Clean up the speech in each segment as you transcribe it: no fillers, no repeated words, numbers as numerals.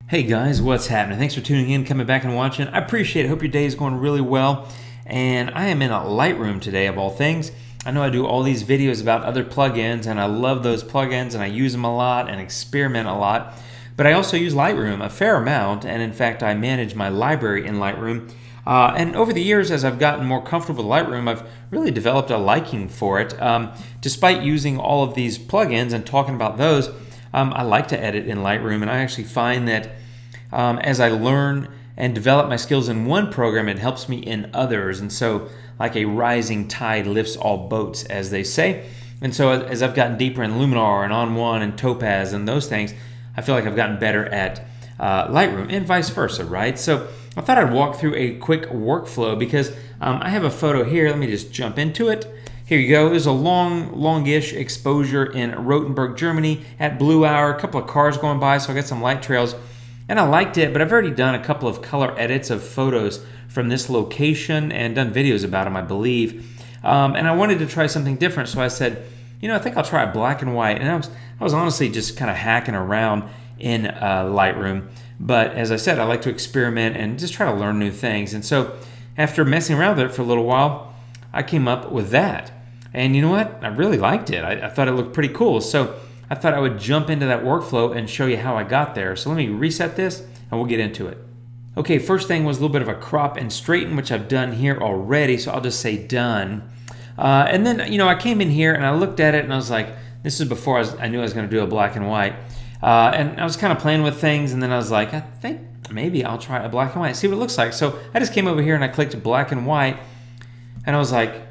Hey guys, what's happening? Thanks for tuning in, coming back and watching. I appreciate it. Hope your day is going really well. And I am in a Lightroom today, of all things. I know I do all these videos about other plugins, and I love those plugins, and I use them a lot and experiment a lot. But I also use Lightroom a fair amount, and in fact, I manage my library in Lightroom. And over the years, as I've gotten more comfortable with Lightroom, I've really developed a liking for it. Despite using all of these plugins and talking about those, I like to edit in Lightroom, and I actually find that as I learn and develop my skills in one program, it helps me in others. And so, like a rising tide lifts all boats, as they say. And so, as I've gotten deeper in Luminar and On One and Topaz and those things, I feel like I've gotten better at Lightroom, and vice versa, right? So, I thought I'd walk through a quick workflow because I have a photo here. Let me just jump into it. Here you go. There's a longish exposure in Rothenburg, Germany at Blue Hour. A couple of cars going by, so I got some light trails. And I liked it, but I've already done a couple of color edits of photos from this location and done videos about them, I believe. And I wanted to try something different, so I said, I think I'll try black and white. And I was honestly just kind of hacking around in Lightroom. But as I said, I like to experiment and just try to learn new things. And so after messing around with it for a little while, I came up with that. And you know what? I really liked it. I thought it looked pretty cool. So I thought I would jump into that workflow and show you how I got there. So let me reset this and we'll get into it. Okay, first thing was a little bit of a crop and straighten, which I've done here already. So I'll just say done. And then, I came in here and I looked at it and I was like, this is before I knew I was going to do a black and white. And I was kind of playing with things, and then I was like, I think maybe I'll try a black and white, see what it looks like. So I just came over here and I clicked black and white, and I was like,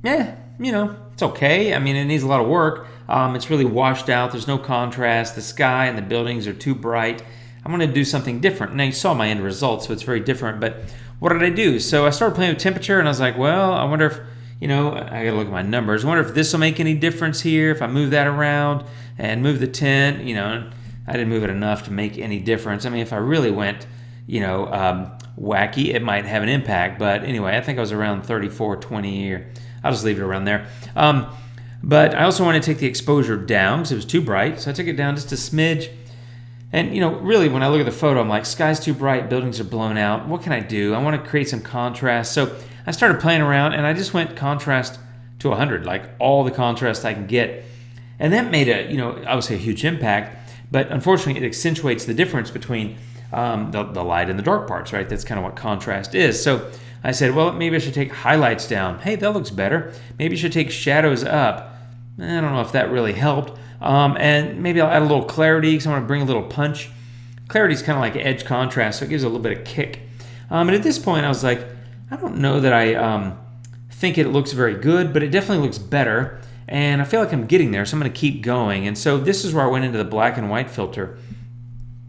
it's okay. I mean, it needs a lot of work. It's really washed out. There's no contrast. The sky and the buildings are too bright. I'm going to do something different. Now, you saw my end result, so it's very different. But what did I do? So I started playing with temperature, and I was like, well, I wonder if, I got to look at my numbers. I wonder if this will make any difference here, if I move that around and move the tint. I didn't move it enough to make any difference. I mean, if I really went, wacky, it might have an impact. But anyway, I think I was around 34, 20, or I'll just leave it around there. But I also wanted to take the exposure down because it was too bright. So I took it down just a smidge. And, really, when I look at the photo, I'm like, sky's too bright, buildings are blown out. What can I do? I want to create some contrast. So I started playing around, and I just went contrast to 100, like all the contrast I can get. And that made obviously a huge impact. But unfortunately, it accentuates the difference between the light and the dark parts, right? That's kind of what contrast is. So I said, well, maybe I should take highlights down. Hey, that looks better. Maybe I should take shadows up. I don't know if that really helped. And maybe I'll add a little clarity because I want to bring a little punch. Clarity is kind of like edge contrast, so it gives a little bit of kick. And at this point, I was like, I don't know that I think it looks very good, but it definitely looks better. And I feel like I'm getting there, so I'm going to keep going. And so this is where I went into the black and white filter.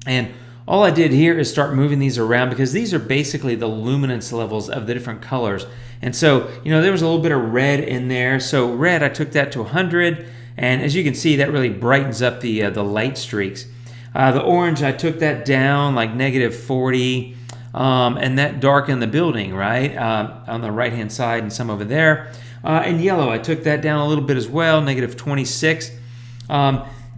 And all I did here is start moving these around because these are basically the luminance levels of the different colors. And so, there was a little bit of red in there. So red, I took that to 100. And as you can see, that really brightens up the light streaks. The orange, I took that down like -40. And that darkened the building, right? On the right-hand side and some over there. And yellow, I took that down a little bit as well, -26.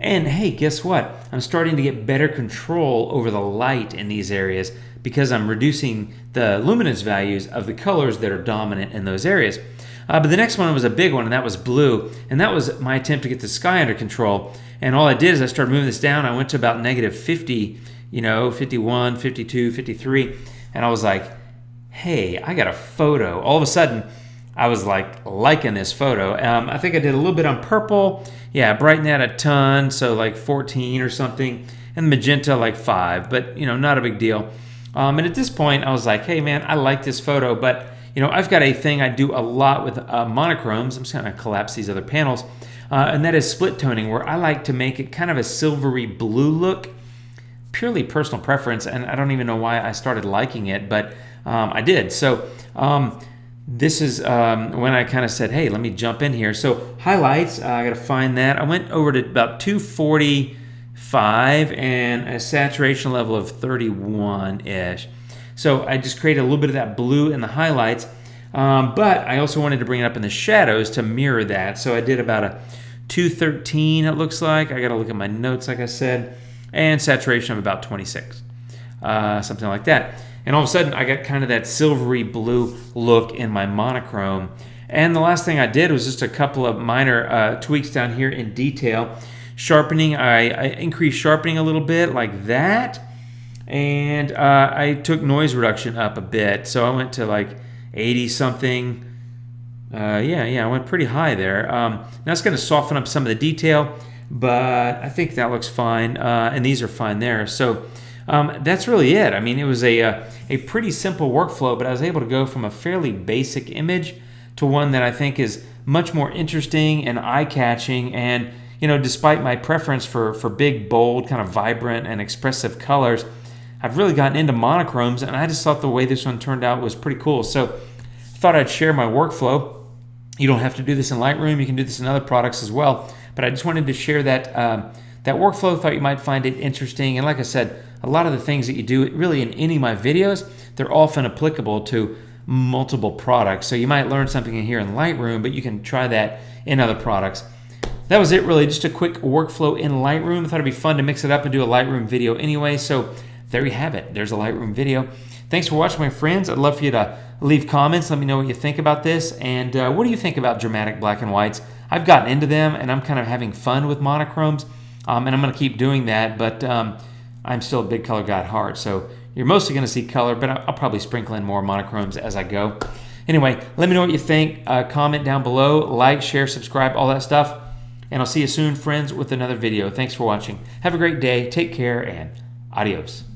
And hey, guess what? I'm starting to get better control over the light in these areas because I'm reducing the luminance values of the colors that are dominant in those areas. But the next one was a big one, and that was blue. And that was my attempt to get the sky under control. And all I did is I started moving this down. I went to about -50, 51, 52, 53. And I was like, hey, I got a photo. All of a sudden, I was like liking this photo. I think I did a little bit on purple. Yeah, brighten that a ton, so like 14 or something. And magenta like 5, but not a big deal. And at this point, I was like, hey man, I like this photo, but I've got a thing I do a lot with monochromes. I'm just going to collapse these other panels. And that is split toning, where I like to make it kind of a silvery blue look. Purely personal preference, and I don't even know why I started liking it, but I did. So this is when I kind of said, hey, let me jump in here. So highlights, I got to find that. I went over to about 245 and a saturation level of 31-ish. So I just created a little bit of that blue in the highlights, but I also wanted to bring it up in the shadows to mirror that. So I did about a 213, it looks like. I got to look at my notes, like I said, and saturation of about 26. something like that. And all of a sudden, I got kind of that silvery blue look in my monochrome. And the last thing I did was just a couple of minor tweaks down here in detail. Sharpening, I increased sharpening a little bit like that. And I took noise reduction up a bit. So I went to like 80 something. I went pretty high there. Now it's going to soften up some of the detail, but I think that looks fine. And these are fine there. So that's really it. I mean, it was a pretty simple workflow, but I was able to go from a fairly basic image to one that I think is much more interesting and eye-catching. And, despite my preference for big, bold, kind of vibrant and expressive colors, I've really gotten into monochromes, and I just thought the way this one turned out was pretty cool. So I thought I'd share my workflow. You don't have to do this in Lightroom. You can do this in other products as well. But I just wanted to share that workflow. Thought you might find it interesting. And like I said, a lot of the things that you do really in any of my videos, they're often applicable to multiple products. So you might learn something in here in Lightroom, but you can try that in other products. That was it really, just a quick workflow in Lightroom. I thought it'd be fun to mix it up and do a Lightroom video anyway. So there you have it. There's a Lightroom video. Thanks for watching, my friends. I'd love for you to leave comments. Let me know what you think about this. And what do you think about dramatic black and whites? I've gotten into them, and I'm kind of having fun with monochromes. And I'm going to keep doing that, but I'm still a big color guy at heart. So you're mostly going to see color, but I'll probably sprinkle in more monochromes as I go. Anyway, let me know what you think. Comment down below. Like, share, subscribe, all that stuff. And I'll see you soon, friends, with another video. Thanks for watching. Have a great day. Take care, and adios.